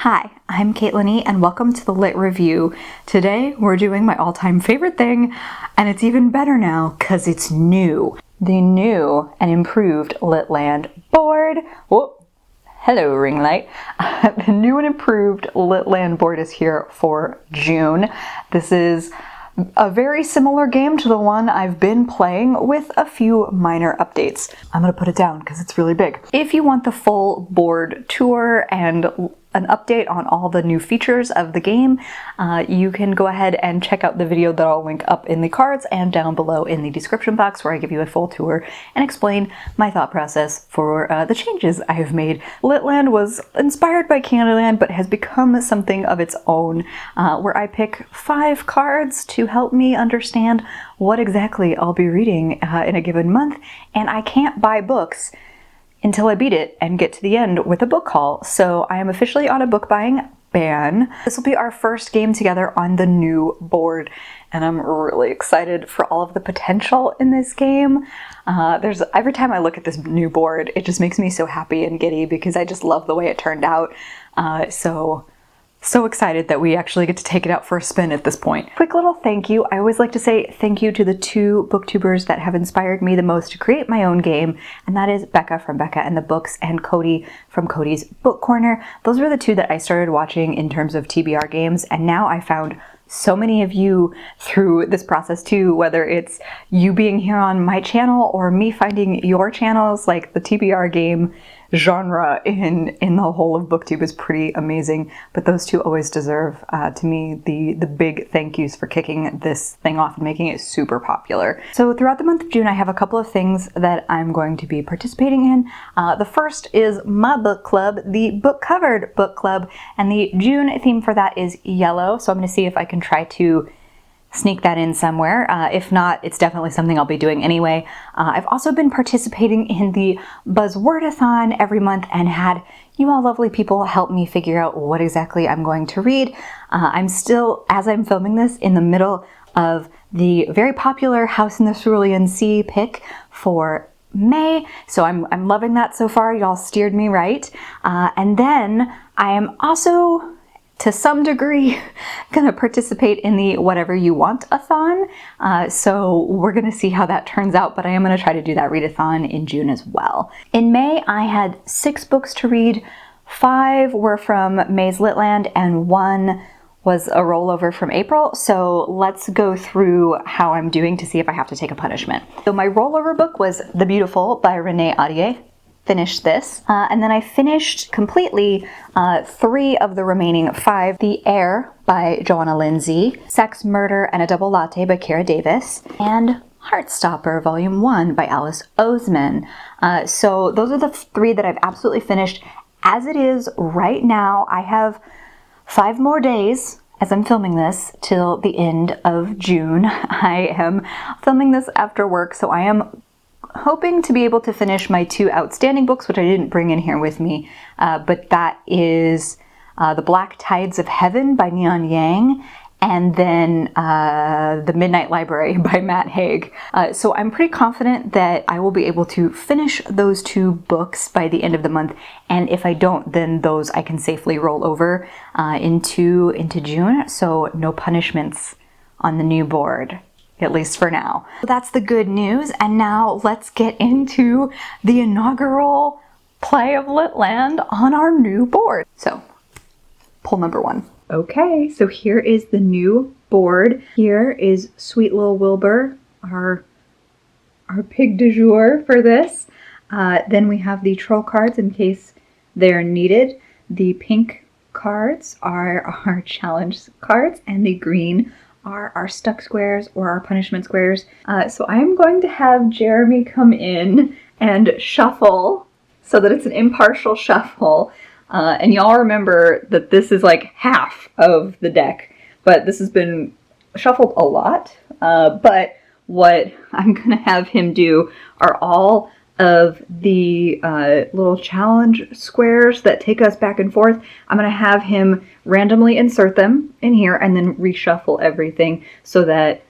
Hi, I'm Caitlin and welcome to the Lit Review. Today we're doing my all-time favorite thing, and it's even better now because it's new. The new and improved LitLand board. Whoop. Hello, ring light. The new and improved LitLand board is here for June. This is a very similar game to the one I've been playing with a few minor updates. I'm gonna put it down because it's really big. If you want the full board tour and an update on all the new features of the game, you can go ahead and check out the video that I'll link up in the cards and down below in the description box, where I give you a full tour and explain my thought process for the changes I have made. LitLand was inspired by Candyland, but has become something of its own, where I pick 5 cards to help me understand what exactly I'll be reading in a given month, and I can't buy books until I beat it and get to the end with a book haul. So I am officially on a book buying ban. This will be our first game together on the new board, and I'm really excited for all of the potential in this game. Every time I look at this new board, it just makes me so happy and giddy because I just love the way it turned out. So excited that we actually get to take it out for a spin at this point. Quick little thank you. I always like to say thank you to the 2 booktubers that have inspired me the most to create my own game, and that is Becca from Becca and the Books and Cody from Cody's Book Corner. Those were the 2 that I started watching in terms of TBR games, and now I found so many of you through this process too, whether it's you being here on my channel or me finding your channels. Like the TBR game genre in the whole of Booktube is pretty amazing, but those 2 always deserve to me the big thank yous for kicking this thing off and making it super popular. So throughout the month of June, I have a couple of things that I'm going to be participating in. The first is my book club, the Book Covered Book Club, and the June theme for that is yellow, so I'm going to see if I can try to sneak that in somewhere. If not, it's definitely something I'll be doing anyway. I've also been participating in the Buzzwordathon every month and had you all lovely people help me figure out what exactly I'm going to read. I'm still, as I'm filming this, in the middle of the very popular House in the Cerulean Sea pick for May, so I'm loving that so far. Y'all steered me right. And then I am also, to some degree, gonna participate in the Whatever You Want-a-thon. So we're gonna see how that turns out, but I am gonna try to do that readathon in June as well. In May, I had 6 books to read. 5 were from May's LitLand and 1 was a rollover from April. So let's go through how I'm doing to see if I have to take a punishment. So my rollover book was The Beautiful by Renee Ahdieh. Finished this, and then I finished completely 3 of the remaining 5. The Air by Joanna Lindsay, Sex, Murder, and a Double Latte by Kara Davis, and Heartstopper Volume 1 by Alice Oseman. So those are the 3 that I've absolutely finished. As it is right now, I have 5 more days as I'm filming this till the end of June. I am filming this after work, so I am hoping to be able to finish my 2 outstanding books, which I didn't bring in here with me, but that is The Black Tides of Heaven by Neon Yang, and then The Midnight Library by Matt Haig. So I'm pretty confident that I will be able to finish those 2 books by the end of the month, and if I don't, then those I can safely roll over into June, so no punishments on the new board, at least for now. That's the good news, and now let's get into the inaugural play of LitLand on our new board. So, pull number 1. Okay, so here is the new board. Here is Sweet Lil Wilbur, our pig du jour for this. Then we have the troll cards in case they're needed. The pink cards are our challenge cards, and the green are our stuck squares or our punishment squares. So I'm going to have Jeremy come in and shuffle so that it's an impartial shuffle. And y'all remember that this is like half of the deck, but this has been shuffled a lot. But what I'm gonna have him do are all of the little challenge squares that take us back and forth. I'm going to have him randomly insert them in here and then reshuffle everything so that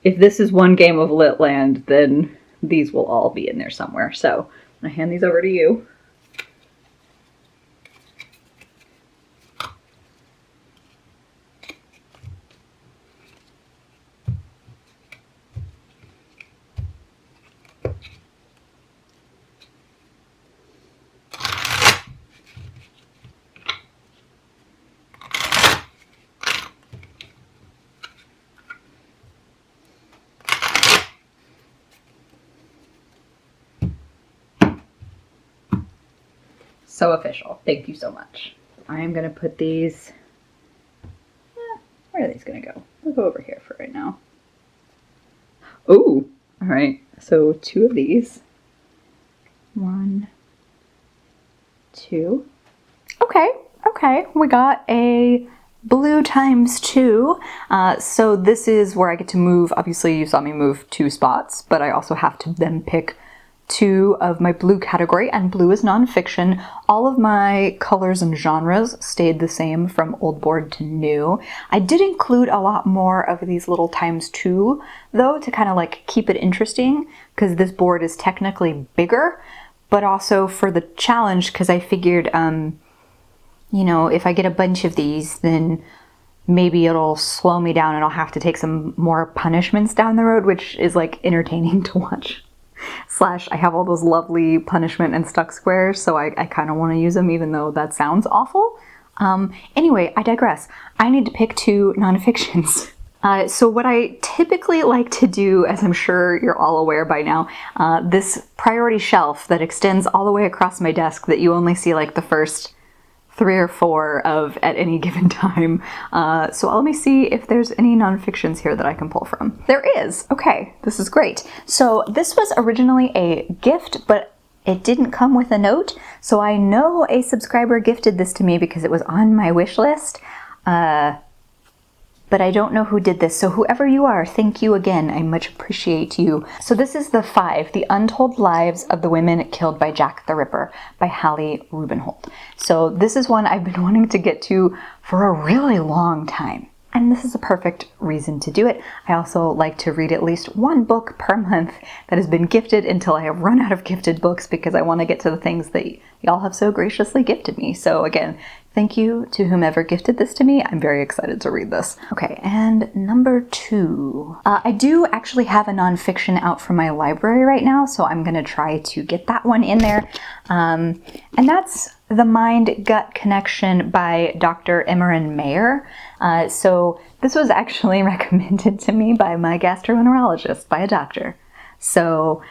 if this is one game of LitLand, then these will all be in there somewhere. So I'm going to hand these over to you. So official. Thank you so much. I am gonna put these, where are these gonna go? We'll go over here for right now. Oh, all right. So 2 of these. 1, 2. Okay, okay. We got a blue ×2. So this is where I get to move. Obviously, you saw me move 2 spots, but I also have to then pick 2 of my blue category, and blue is nonfiction. All of my colors and genres stayed the same from old board to new. I did include a lot more of these little ×2 though, to kind of like keep it interesting, because this board is technically bigger, but also for the challenge, because I figured, you know, if I get a bunch of these, then maybe it'll slow me down and I'll have to take some more punishments down the road, which is like entertaining to watch. / I have all those lovely punishment and stuck squares, so I kind of want to use them, even though that sounds awful. Anyway, I digress. I need to pick 2 nonfictions. So what I typically like to do, as I'm sure you're all aware by now, this priority shelf that extends all the way across my desk that you only see like the first 3 or 4 of at any given time. So let me see if there's any nonfictions here that I can pull from. There is. Okay, this is great. So this was originally a gift, but it didn't come with a note. So I know a subscriber gifted this to me because it was on my wish list. But I don't know who did this. So whoever you are, thank you again. I much appreciate you. So this is the 5, The Untold Lives of the Women Killed by Jack the Ripper by Hallie Rubenhold. So this is one I've been wanting to get to for a really long time. And this is a perfect reason to do it. I also like to read at least 1 book per month that has been gifted until I have run out of gifted books, because I want to get to the things that y'all have so graciously gifted me. So again, thank you to whomever gifted this to me. I'm very excited to read this. Okay, and number 2. I do actually have a nonfiction out from my library right now, so I'm going to try to get that one in there. And that's The Mind-Gut Connection by Dr. Imran Mayer. So this was actually recommended to me by my gastroenterologist, by a doctor. So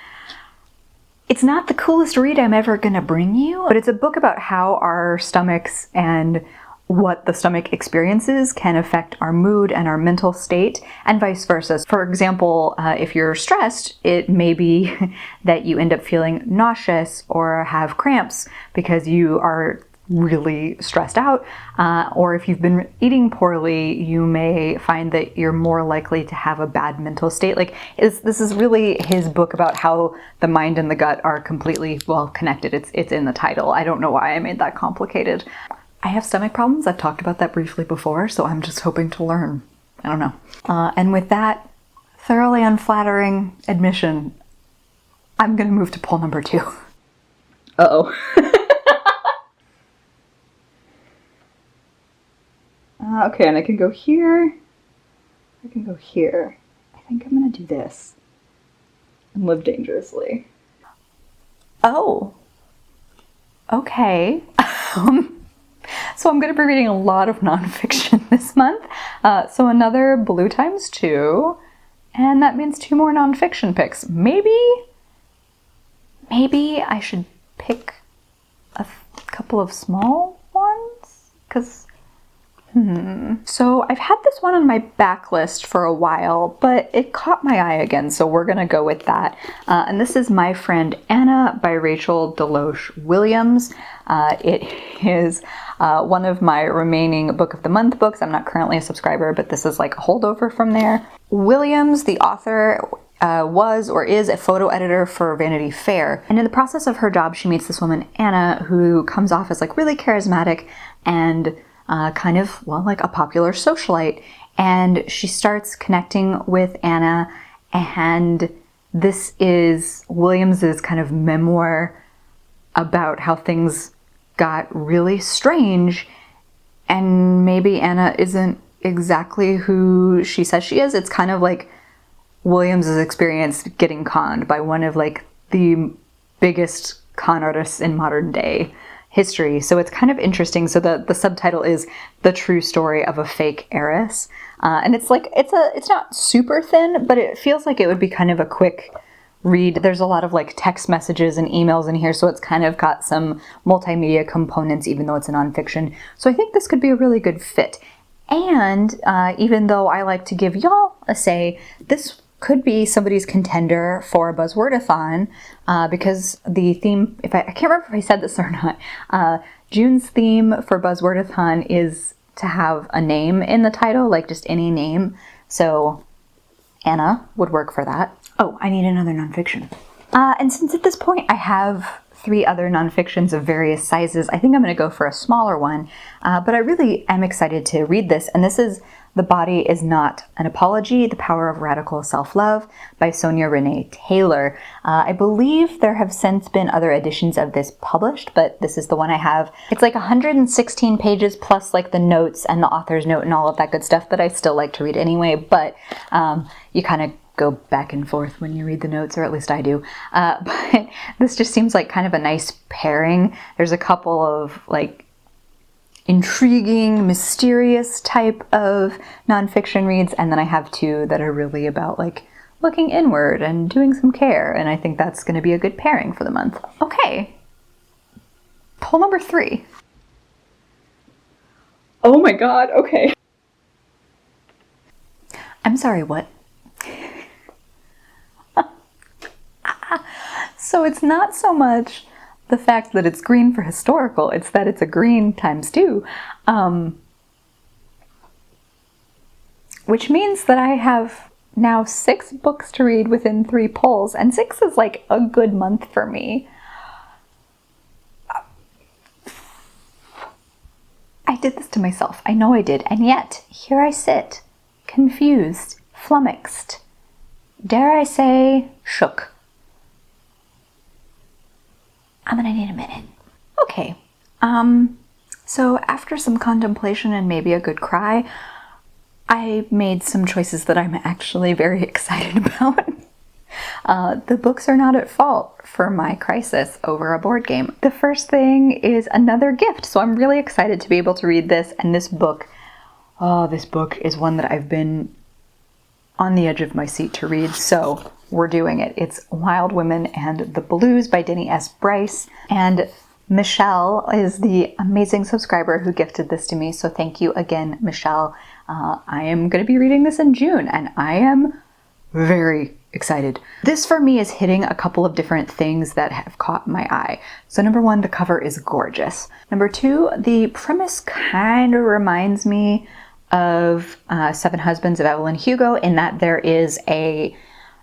it's not the coolest read I'm ever gonna bring you, but it's a book about how our stomachs and what the stomach experiences can affect our mood and our mental state, and vice versa. For example, if you're stressed, it may be that you end up feeling nauseous or have cramps because you are really stressed out, or if you've been eating poorly, you may find that you're more likely to have a bad mental state. Like, this is really his book about how the mind and the gut are completely, well, connected. It's in the title. I don't know why I made that complicated. I have stomach problems. I've talked about that briefly before, so I'm just hoping to learn. I don't know. And with that thoroughly unflattering admission, I'm gonna move to poll number 2. Uh-oh. Okay, and I can go here. I can go here. I think I'm gonna do this and live dangerously. Oh. Okay. So I'm going to be reading a lot of nonfiction this month. So another blue ×2, and that means 2 more nonfiction picks. Maybe I should pick a couple of small ones, because So I've had this one on my backlist for a while, but it caught my eye again, so we're gonna go with that. And this is My Friend Anna by Rachel Deloche Williams. It is one of my remaining Book of the Month books. I'm not currently a subscriber, but this is like a holdover from there. Williams, the author, was or is a photo editor for Vanity Fair. And in the process of her job, she meets this woman, Anna, who comes off as like really charismatic and kind of, well, like a popular socialite. And she starts connecting with Anna, and this is Williams's kind of memoir about how things got really strange, and maybe Anna isn't exactly who she says she is. It's kind of like Williams's experience getting conned by one of like the biggest con artists in modern day history. So it's kind of interesting. So the subtitle is The True Story of a Fake Heiress. And it's like, it's not super thin, but it feels like it would be kind of a quick read. There's a lot of like text messages and emails in here, so it's kind of got some multimedia components even though it's a nonfiction. So I think this could be a really good fit. And even though I like to give y'all a say, this could be somebody's contender for a Buzzwordathon because the theme, I can't remember if I said this or not, June's theme for Buzzwordathon is to have a name in the title, like just any name. So Anna would work for that. Oh, I need another nonfiction. And since at this point I have 3 other nonfictions of various sizes, I think I'm going to go for a smaller one. But I really am excited to read this. And this is The Body Is Not an Apology, The Power of Radical Self-Love by Sonia Renee Taylor. I believe there have since been other editions of this published, but this is the one I have. It's like 116 pages plus like the notes and the author's note and all of that good stuff that I still like to read anyway, but you kind of go back and forth when you read the notes, or at least I do. But this just seems like kind of a nice pairing. There's a couple of like intriguing, mysterious type of nonfiction reads, and then I have 2 that are really about like looking inward and doing some care, and I think that's going to be a good pairing for the month. Okay, pull number 3. Oh my god, okay. I'm sorry, what? So it's not so much the fact that it's green for historical, it's that it's a green times 2. Which means that I have now 6 books to read within 3 polls, and 6 is like a good month for me. I did this to myself, I know I did, and yet here I sit, confused, flummoxed, dare I say, shook. I'm gonna need a minute. Okay, so after some contemplation and maybe a good cry, I made some choices that I'm actually very excited about. The books are not at fault for my crisis over a board game. The first thing is another gift, so I'm really excited to be able to read this, and this book is one that I've been on the edge of my seat to read, so we're doing it. It's Wild Women and the Blues by Denny S. Bryce, and Michelle is the amazing subscriber who gifted this to me, so thank you again, Michelle. I am going to be reading this in June, and I am very excited. This for me is hitting a couple of different things that have caught my eye. So number 1, the cover is gorgeous. Number 2, the premise kind of reminds me of Seven Husbands of Evelyn Hugo, in that there is a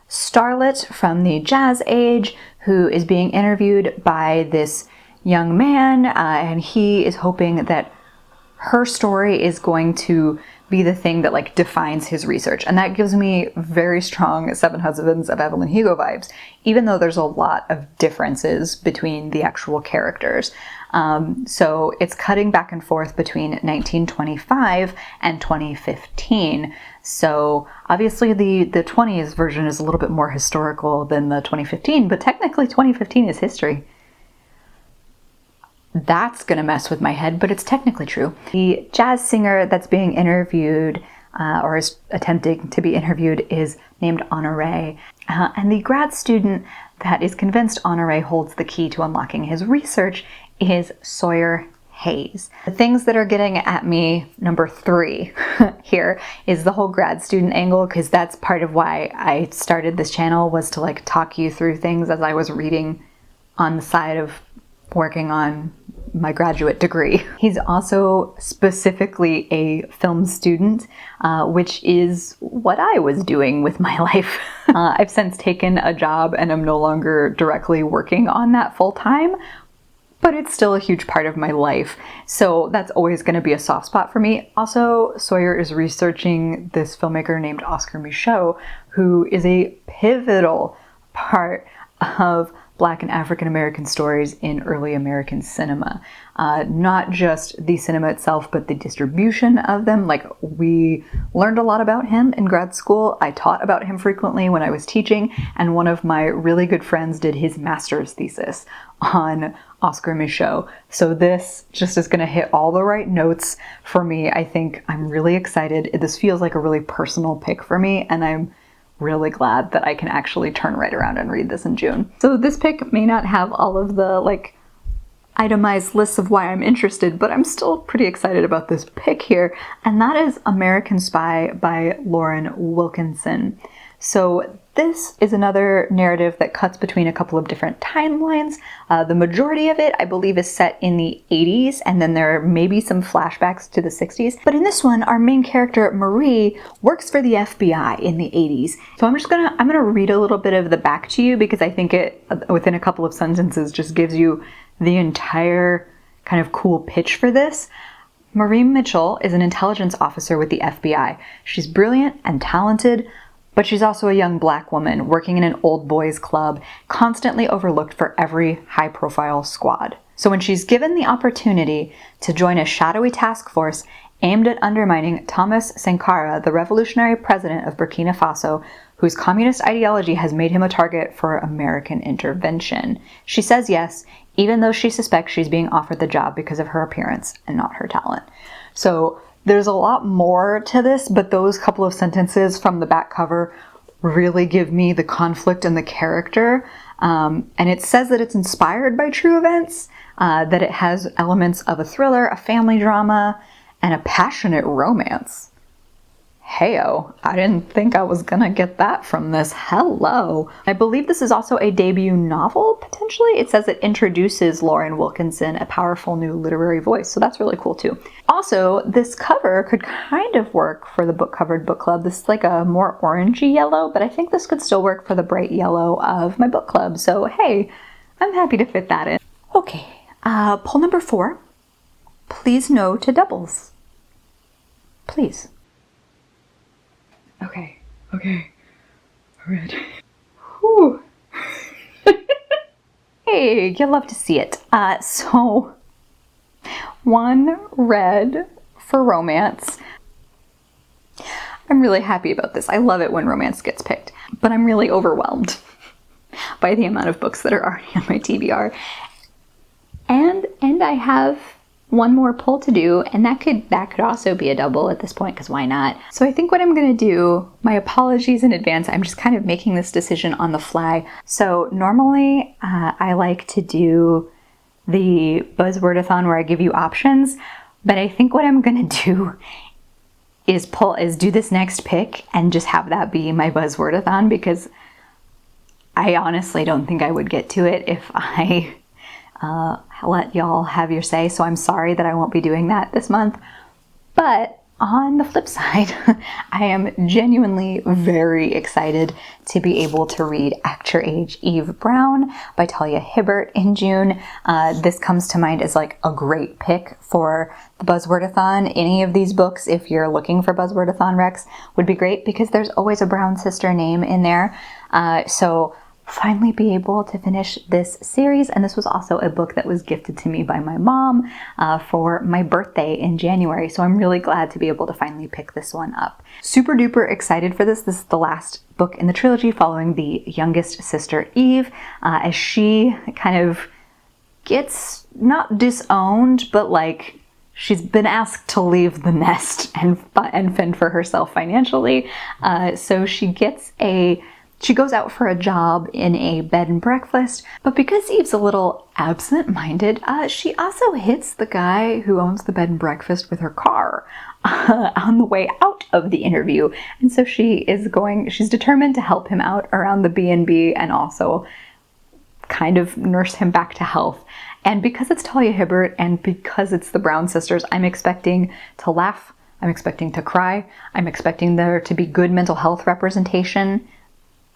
starlet from the jazz age who is being interviewed by this young man, and he is hoping that her story is going to be the thing that like defines his research. And that gives me very strong Seven Husbands of Evelyn Hugo vibes, even though there's a lot of differences between the actual characters. So it's cutting back and forth between 1925 and 2015. So obviously the 20s version is a little bit more historical than the 2015, but technically 2015 is history. That's gonna mess with my head, but it's technically true. The jazz singer that's being interviewed, or is attempting to be interviewed, is named Honoré. And the grad student that is convinced Honoré holds the key to unlocking his research is Sawyer Hayes. The things that are getting at me, number 3 here, is the whole grad student angle, because that's part of why I started this channel, was to like talk you through things as I was reading on the side of working on my graduate degree. He's also specifically a film student, which is what I was doing with my life. I've since taken a job and I'm no longer directly working on that full time, but it's still a huge part of my life. So that's always going to be a soft spot for me. Also, Sawyer is researching this filmmaker named Oscar Micheaux, who is a pivotal part of Black and African American stories in early American cinema. Not just the cinema itself, but the distribution of them. Like, we learned a lot about him in grad school. I taught about him frequently when I was teaching, and one of my really good friends did his master's thesis on Oscar Micheaux. So this just is gonna hit all the right notes for me. I think I'm really excited. This feels like a really personal pick for me, and I'm really glad that I can actually turn right around and read this in June. So this pick may not have all of the like itemized lists of why I'm interested, but I'm still pretty excited about this pick here, and that is American Spy by Lauren Wilkinson. So this is another narrative that cuts between a couple of different timelines. The majority of it, I believe, is set in the 80s, and then there may be some flashbacks to the 60s. But in this one, our main character, Marie, works for the FBI in the 80s. So I'm gonna read a little bit of the back to you, because I think it, within a couple of sentences, just gives you the entire kind of cool pitch for this. Marie Mitchell is an intelligence officer with the FBI. She's brilliant and talented, but she's also a young black woman working in an old boys club, constantly overlooked for every high-profile squad. So when she's given the opportunity to join a shadowy task force aimed at undermining Thomas Sankara, the revolutionary president of Burkina Faso, whose communist ideology has made him a target for American intervention, she says yes, even though she suspects she's being offered the job because of her appearance and not her talent. So there's a lot more to this, but those couple of sentences from the back cover really give me the conflict and the character. And it says that it's inspired by true events, that it has elements of a thriller, a family drama, and a passionate romance. Heyo, I didn't think I was gonna get that from this. Hello. I believe this is also a debut novel, potentially. It says it introduces Lauren Wilkinson, a powerful new literary voice, so that's really cool too. Also, this cover could kind of work for the book covered book club. This is like a more orangey yellow, but I think this could still work for the bright yellow of my book club, so hey, I'm happy to fit that in. Okay, poll number 4. Please no to doubles. Please. Okay. Alright. Whew. Hey, you'll love to see it. So, 1 red for romance. I'm really happy about this. I love it when romance gets picked, but I'm really overwhelmed by the amount of books that are already on my TBR. And I have 1 more pull to do, and that could also be a double at this point, because why not? So I think what I'm gonna do, my apologies in advance, I'm just kind of making this decision on the fly. So normally I like to do the Buzzwordathon where I give you options, but I think what I'm gonna do is do this next pick and just have that be my Buzzwordathon, because I honestly don't think I would get to it if I let y'all have your say, so I'm sorry that I won't be doing that this month. But on the flip side, I am genuinely very excited to be able to read Act Your Age, Eve Brown by Talia Hibbert in June. This comes to mind as like a great pick for the Buzzwordathon. Any of these books, if you're looking for Buzzwordathon recs, would be great, because there's always a Brown sister name in there. So finally be able to finish this series, and this was also a book that was gifted to me by my mom for my birthday in January, so I'm really glad to be able to finally pick this one up. Super duper excited for this. This is the last book in the trilogy following the youngest sister Eve, as she kind of gets not disowned, but like she's been asked to leave the nest and fend for herself financially. So she goes out for a job in a bed and breakfast, but because Eve's a little absent-minded, she also hits the guy who owns the bed and breakfast with her car on the way out of the interview. And so she's determined to help him out around the B&B and also kind of nurse him back to health. And because it's Talia Hibbert and because it's the Brown sisters, I'm expecting to laugh, I'm expecting to cry, I'm expecting there to be good mental health representation,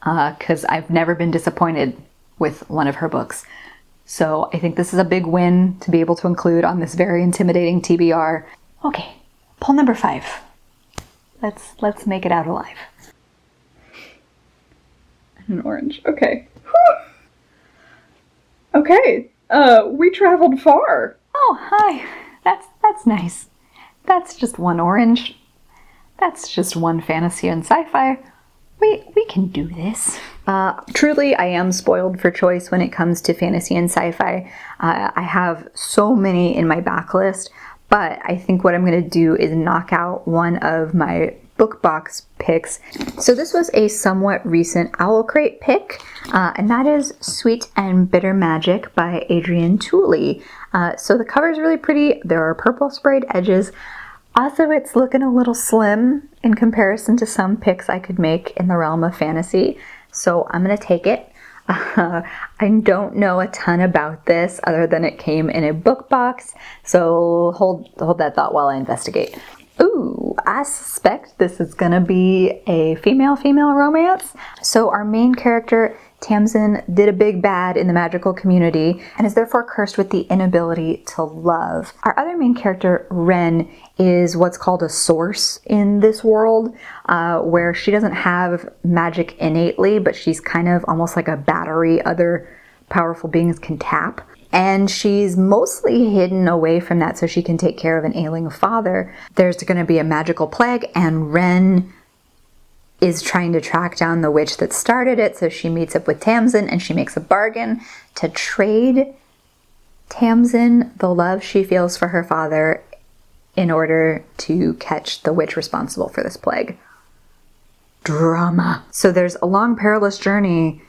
because I've never been disappointed with one of her books. So I think this is a big win to be able to include on this very intimidating TBR. Okay, poll number 5. Let's make it out alive. An orange. Okay. Whew. Okay. We traveled far. Oh, hi. That's nice. That's just 1 orange. That's just 1 fantasy and sci-fi. We can do this. Truly, I am spoiled for choice when it comes to fantasy and sci-fi. I have so many in my backlist, but I think what I'm going to do is knock out one of my book box picks. So this was a somewhat recent Owl Crate pick, and that is Sweet and Bitter Magic by Adrienne Tooley. So the cover is really pretty. There are purple sprayed edges. Also, it's looking a little slim in comparison to some picks I could make in the realm of fantasy. So I'm going to take it. I don't know a ton about this other than it came in a book box. So hold that thought while I investigate. Ooh, I suspect this is gonna be a female-female romance. So our main character, Tamsin, did a big bad in the magical community and is therefore cursed with the inability to love. Our other main character, Ren, is what's called a source in this world, where she doesn't have magic innately, but she's kind of almost like a battery other powerful beings can tap. And she's mostly hidden away from that so she can take care of an ailing father. There's going to be a magical plague, and Ren is trying to track down the witch that started it, so she meets up with Tamsin and she makes a bargain to trade Tamsin the love she feels for her father in order to catch the witch responsible for this plague. Drama. So there's a long perilous journey.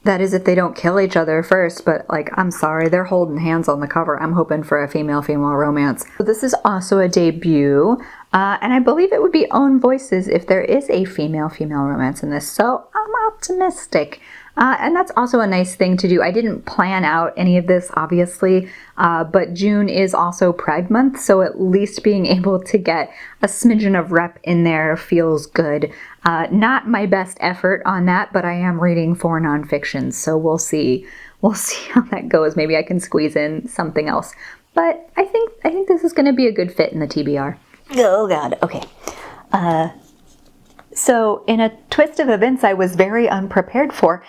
That is if they don't kill each other first, but like, I'm sorry, they're holding hands on the cover. I'm hoping for a female-female romance. So this is also a debut, and I believe it would be own voices if there is a female-female romance in this, so I'm optimistic. And that's also a nice thing to do. I didn't plan out any of this, obviously, but June is also Pride Month, so at least being able to get a smidgen of rep in there feels good. Not my best effort on that, but I am reading 4 nonfictions, so we'll see. We'll see how that goes. Maybe I can squeeze in something else. But I think this is going to be a good fit in the TBR. Oh God, okay. So in a twist of events I was very unprepared for,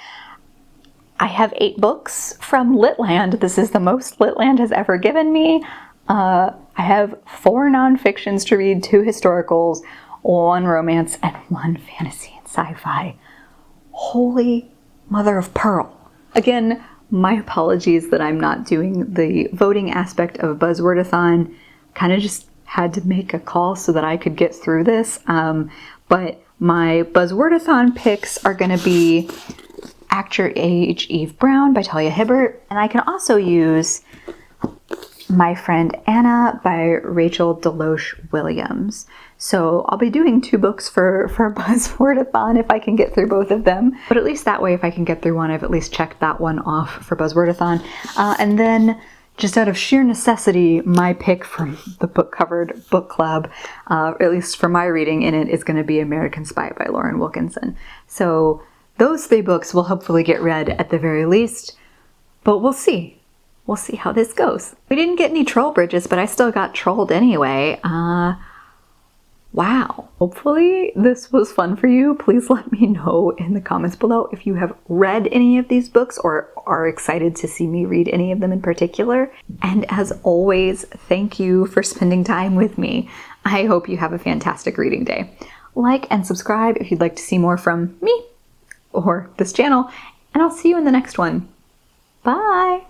I have 8 books from LitLand. This is the most LitLand has ever given me. I have 4 nonfictions to read, 2 historicals, 1 romance, and 1 fantasy and sci-fi. Holy mother of pearl. Again, my apologies that I'm not doing the voting aspect of Buzzwordathon. Kind of just had to make a call so that I could get through this. But my Buzzwordathon picks are going to be Act Your Age, Eve Brown by Talia Hibbert. And I can also use My Friend Anna by Rachel Deloche Williams. So I'll be doing 2 books for Buzzwordathon if I can get through both of them. But at least that way, if I can get through one, I've at least checked that one off for Buzzwordathon. And then, just out of sheer necessity, my pick from the Book Covered Book Club, at least for my reading in it, is going to be American Spy by Lauren Wilkinson. So those 3 books will hopefully get read at the very least, but we'll see. We'll see how this goes. We didn't get any troll bridges, but I still got trolled anyway. Wow. Hopefully this was fun for you. Please let me know in the comments below if you have read any of these books or are excited to see me read any of them in particular. And as always, thank you for spending time with me. I hope you have a fantastic reading day. Like and subscribe if you'd like to see more from me or this channel, and I'll see you in the next one. Bye!